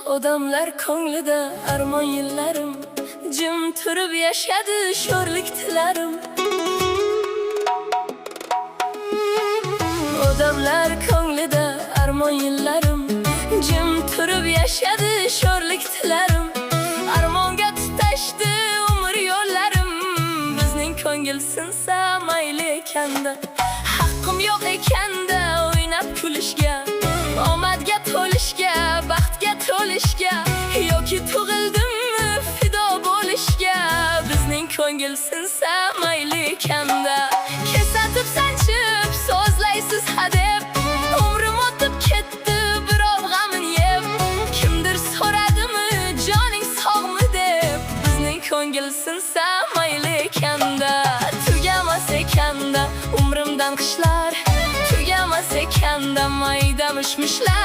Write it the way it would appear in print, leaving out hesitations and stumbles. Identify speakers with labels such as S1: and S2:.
S1: Odamlar ko'nglida armon yillarim, jim turib yashadi sho'rlik tilarim. Odamlar ko'nglida armon yillarim, jim turib yashadi sho'rlik tilarim. Armonga tutashdi umr yo'llarim, bizning ko'ngil sinsa mayli ekanda. Haqqim yo'q ekanda o'ynab kulishga, omadga to'lishga, baxtga to'lishga, yoki tug'ildimmi fido bo'lishga. Bizning ko'ngil sinsa mayli ekanda. Kesatib sanchib so'zlaysiz hadeb, umrim o'tib ketdi birov g'amin yeb. Kimdir so'radimi joning sog'mi deb, bizning ko'ngil sinsa mayli ekanda. Tugamas ekanda umrimdan qishlar, tugamas ekanda mayda mishmishlar.